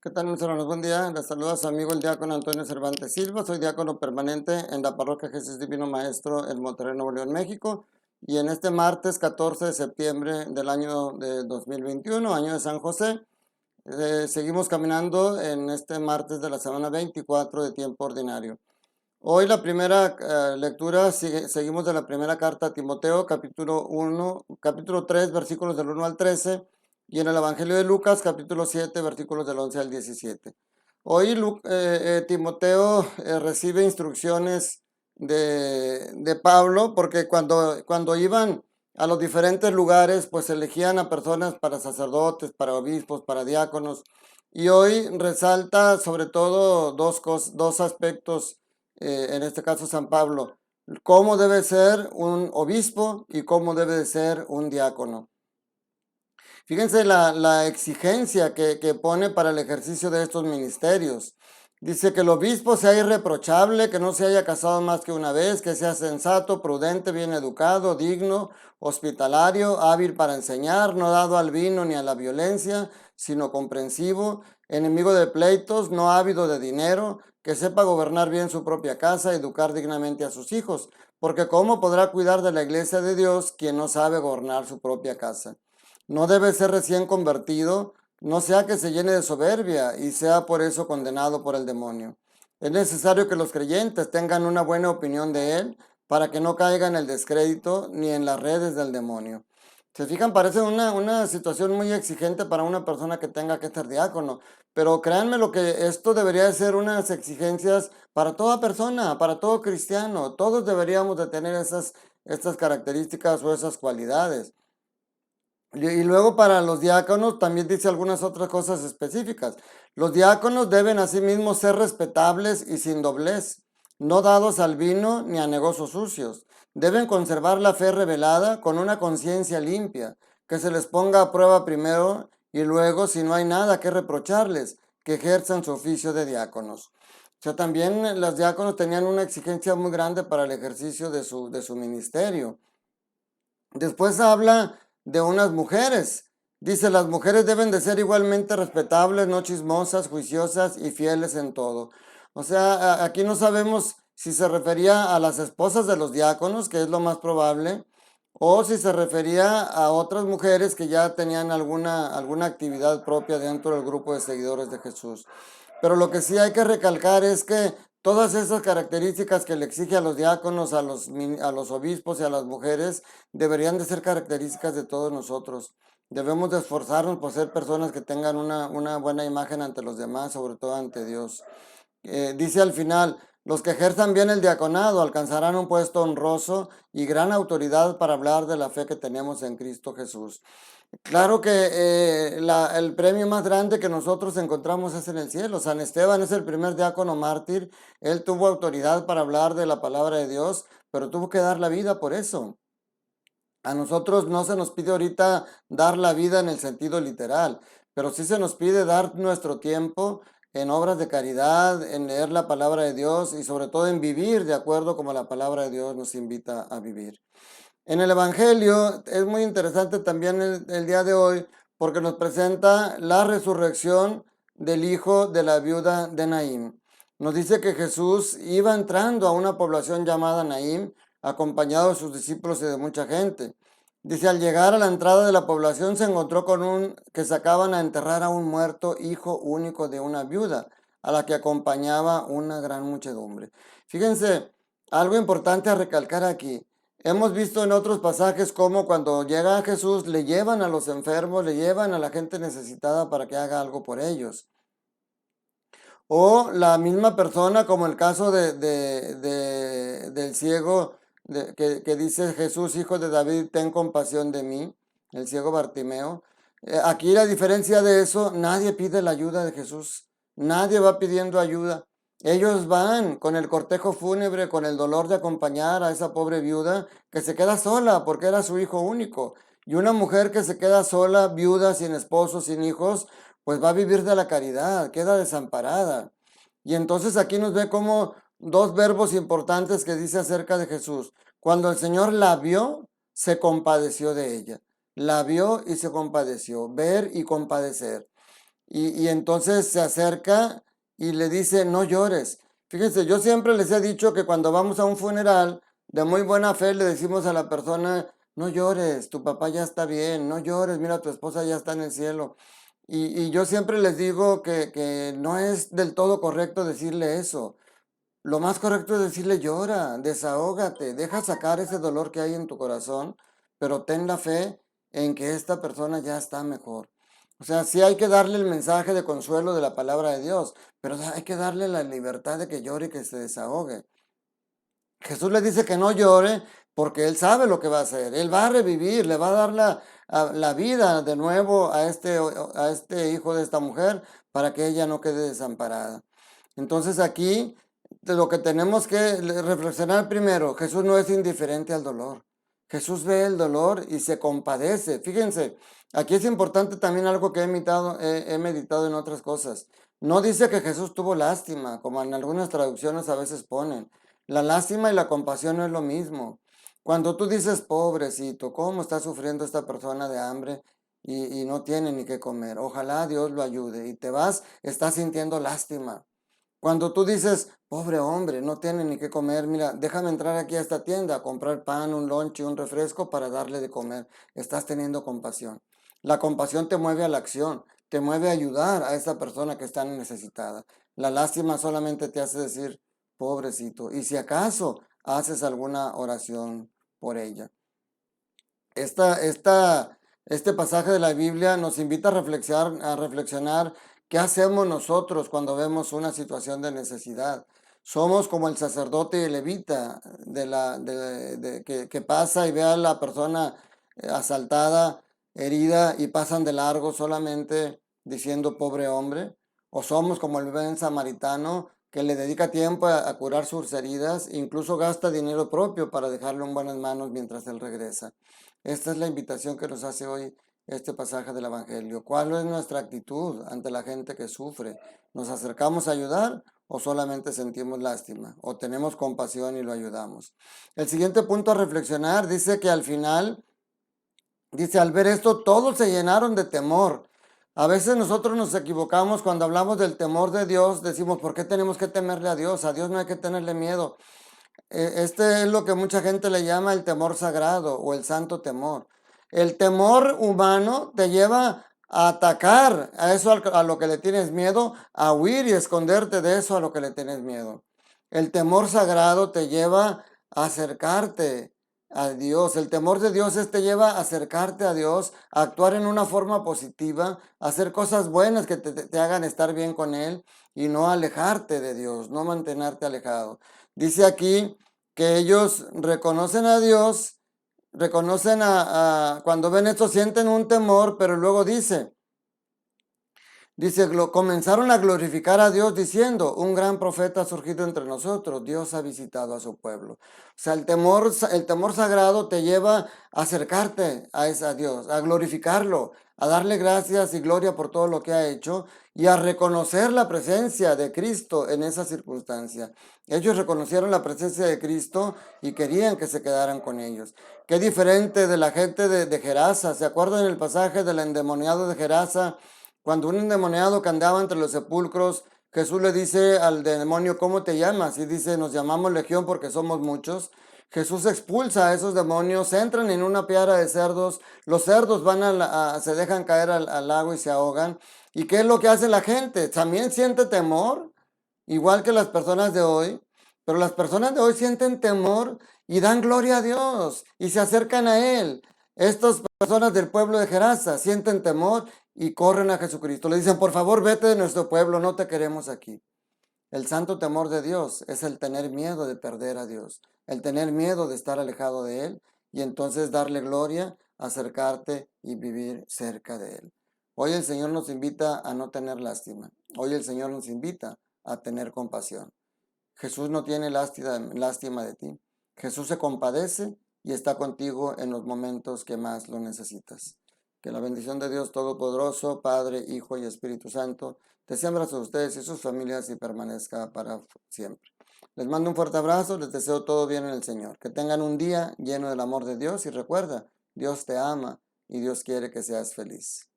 ¿Qué tal, mis hermanos? Buen día. Les saluda a su amigo el diácono Antonio Cervantes Silva. Soy diácono permanente en la parroquia Jesús Divino Maestro en Monterrey, Nuevo León, México. Y en este martes 14 de septiembre del año de 2021, año de San José, seguimos caminando en este martes de la semana 24 de tiempo ordinario. Hoy la primera lectura, seguimos de la primera carta a Timoteo, capítulo 3, versículos del 1 al 13, y en el Evangelio de Lucas, capítulo 7, versículos del 11 al 17. Hoy Timoteo recibe instrucciones de Pablo, porque cuando iban a los diferentes lugares, pues elegían a personas para sacerdotes, para obispos, para diáconos, y hoy resalta sobre todo dos aspectos, en este caso San Pablo, cómo debe ser un obispo y cómo debe de ser un diácono. Fíjense la exigencia que pone para el ejercicio de estos ministerios. Dice que el obispo sea irreprochable, que no se haya casado más que una vez, que sea sensato, prudente, bien educado, digno, hospitalario, hábil para enseñar, no dado al vino ni a la violencia, sino comprensivo, enemigo de pleitos, no ávido de dinero, que sepa gobernar bien su propia casa, educar dignamente a sus hijos, porque ¿cómo podrá cuidar de la iglesia de Dios quien no sabe gobernar su propia casa? No debe ser recién convertido, no sea que se llene de soberbia y sea por eso condenado por el demonio. Es necesario que los creyentes tengan una buena opinión de él para que no caiga en el descrédito ni en las redes del demonio. Se fijan, parece una situación muy exigente para una persona que tenga que ser diácono, pero créanme lo que esto debería ser unas exigencias para toda persona, para todo cristiano. Todos deberíamos de tener estas características o esas cualidades. Y luego para los diáconos también dice algunas otras cosas específicas. Los diáconos deben asimismo ser respetables y sin doblez, no dados al vino ni a negocios sucios. Deben conservar la fe revelada con una conciencia limpia, que se les ponga a prueba primero y luego, si no hay nada que reprocharles, que ejerzan su oficio de diáconos. O sea, también los diáconos tenían una exigencia muy grande para el ejercicio de su ministerio. Después habla de unas mujeres. Dice, las mujeres deben de ser igualmente respetables, no chismosas, juiciosas y fieles en todo. O sea, aquí no sabemos si se refería a las esposas de los diáconos, que es lo más probable, o si se refería a otras mujeres que ya tenían alguna actividad propia dentro del grupo de seguidores de Jesús. Pero lo que sí hay que recalcar es que todas esas características que le exige a los diáconos, a los obispos y a las mujeres, deberían de ser características de todos nosotros. Debemos de esforzarnos por ser personas que tengan una buena imagen ante los demás, sobre todo ante Dios. Dice al final, los que ejerzan bien el diaconado alcanzarán un puesto honroso y gran autoridad para hablar de la fe que tenemos en Cristo Jesús. Claro que el premio más grande que nosotros encontramos es en el cielo. San Esteban es el primer diácono mártir. Él tuvo autoridad para hablar de la palabra de Dios, pero tuvo que dar la vida por eso. A nosotros no se nos pide ahorita dar la vida en el sentido literal, pero sí se nos pide dar nuestro tiempo en obras de caridad, en leer la palabra de Dios y sobre todo en vivir de acuerdo como la palabra de Dios nos invita a vivir. En el Evangelio es muy interesante también el día de hoy porque nos presenta la resurrección del hijo de la viuda de Naín. Nos dice que Jesús iba entrando a una población llamada Naín, acompañado de sus discípulos y de mucha gente. Dice, al llegar a la entrada de la población se encontró con que sacaban a enterrar a un muerto hijo único de una viuda, a la que acompañaba una gran muchedumbre. Fíjense, algo importante a recalcar aquí. Hemos visto en otros pasajes cómo cuando llega a Jesús le llevan a los enfermos, le llevan a la gente necesitada para que haga algo por ellos. O la misma persona, como el caso del ciego que dice Jesús, hijo de David, ten compasión de mí, el ciego Bartimeo. Aquí la diferencia de eso, nadie pide la ayuda de Jesús, nadie va pidiendo ayuda. Ellos van con el cortejo fúnebre, con el dolor de acompañar a esa pobre viuda que se queda sola porque era su hijo único. Y una mujer que se queda sola, viuda, sin esposo, sin hijos, pues va a vivir de la caridad, queda desamparada. Y entonces aquí nos ve como dos verbos importantes que dice acerca de Jesús. Cuando el Señor la vio, se compadeció de ella. La vio y se compadeció. Ver y compadecer. y entonces se acerca y le dice, no llores. Fíjense, yo siempre les he dicho que cuando vamos a un funeral, de muy buena fe le decimos a la persona, no llores, tu papá ya está bien, no llores, mira, tu esposa ya está en el cielo. Y yo siempre les digo que no es del todo correcto decirle eso. Lo más correcto es decirle llora, desahógate, deja sacar ese dolor que hay en tu corazón, pero ten la fe en que esta persona ya está mejor. O sea, sí hay que darle el mensaje de consuelo de la palabra de Dios, pero hay que darle la libertad de que llore y que se desahogue. Jesús le dice que no llore porque él sabe lo que va a hacer. Él va a revivir, le va a dar la vida de nuevo a este hijo de esta mujer para que ella no quede desamparada. Entonces aquí de lo que tenemos que reflexionar primero, Jesús no es indiferente al dolor. Jesús ve el dolor y se compadece. Fíjense, aquí es importante también algo que he meditado en otras cosas. No dice que Jesús tuvo lástima, como en algunas traducciones a veces ponen. La lástima y la compasión no es lo mismo. Cuando tú dices, pobrecito, ¿cómo está sufriendo esta persona de hambre y no tiene ni qué comer? Ojalá Dios lo ayude. Y te vas, estás sintiendo lástima. Cuando tú dices, pobre hombre, no tiene ni qué comer, mira, déjame entrar aquí a esta tienda a comprar pan, un lonche, un refresco para darle de comer. Estás teniendo compasión. La compasión te mueve a la acción, te mueve a ayudar a esa persona que está necesitada. La lástima solamente te hace decir, pobrecito, y si acaso haces alguna oración por ella. Este pasaje de la Biblia nos invita a reflexionar qué hacemos nosotros cuando vemos una situación de necesidad. Somos como el sacerdote levita que pasa y ve a la persona asaltada, herida y pasan de largo solamente diciendo pobre hombre. O somos como el buen samaritano que le dedica tiempo a curar sus heridas, incluso gasta dinero propio para dejarlo en buenas manos mientras él regresa. Esta es la invitación que nos hace hoy este pasaje del Evangelio. ¿Cuál es nuestra actitud ante la gente que sufre? ¿Nos acercamos a ayudar o solamente sentimos lástima? ¿O tenemos compasión y lo ayudamos? El siguiente punto a reflexionar dice que al final, dice, al ver esto, todos se llenaron de temor. A veces nosotros nos equivocamos cuando hablamos del temor de Dios, decimos, ¿por qué tenemos que temerle a Dios? A Dios no hay que tenerle miedo. Este es lo que mucha gente le llama el temor sagrado o el santo temor. El temor humano te lleva a atacar a eso a lo que le tienes miedo, a huir y esconderte de eso a lo que le tienes miedo. El temor sagrado te lleva a acercarte a Dios. El temor de Dios te lleva a acercarte a Dios, a actuar en una forma positiva, a hacer cosas buenas que te hagan estar bien con Él y no alejarte de Dios, no mantenerte alejado. Dice aquí que ellos reconocen a Dios, cuando ven esto sienten un temor, pero luego dice, comenzaron a glorificar a Dios diciendo, un gran profeta ha surgido entre nosotros, Dios ha visitado a su pueblo. O sea, el temor sagrado te lleva a acercarte a Dios, a glorificarlo, a darle gracias y gloria por todo lo que ha hecho y a reconocer la presencia de Cristo en esa circunstancia. Ellos reconocieron la presencia de Cristo y querían que se quedaran con ellos. Qué diferente de la gente de Gerasa. ¿Se acuerdan el pasaje del endemoniado de Gerasa? Cuando un endemoniado que andaba entre los sepulcros, Jesús le dice al demonio, ¿cómo te llamas? Y dice, nos llamamos Legión porque somos muchos. Jesús expulsa a esos demonios, entran en una piara de cerdos, los cerdos se dejan caer al lago y se ahogan. ¿Y qué es lo que hace la gente? También siente temor, igual que las personas de hoy, pero las personas de hoy sienten temor y dan gloria a Dios y se acercan a Él. Estas personas del pueblo de Gerasa sienten temor y corren a Jesucristo. Le dicen, por favor, vete de nuestro pueblo, no te queremos aquí. El santo temor de Dios es el tener miedo de perder a Dios, el tener miedo de estar alejado de Él y entonces darle gloria, acercarte y vivir cerca de Él. Hoy el Señor nos invita a no tener lástima. Hoy el Señor nos invita a tener compasión. Jesús no tiene lástima de ti. Jesús se compadece y está contigo en los momentos que más lo necesitas. Que la bendición de Dios Todopoderoso, Padre, Hijo y Espíritu Santo, descienda sobre ustedes y sus familias y permanezca para siempre. Les mando un fuerte abrazo, les deseo todo bien en el Señor. Que tengan un día lleno del amor de Dios y recuerda, Dios te ama y Dios quiere que seas feliz.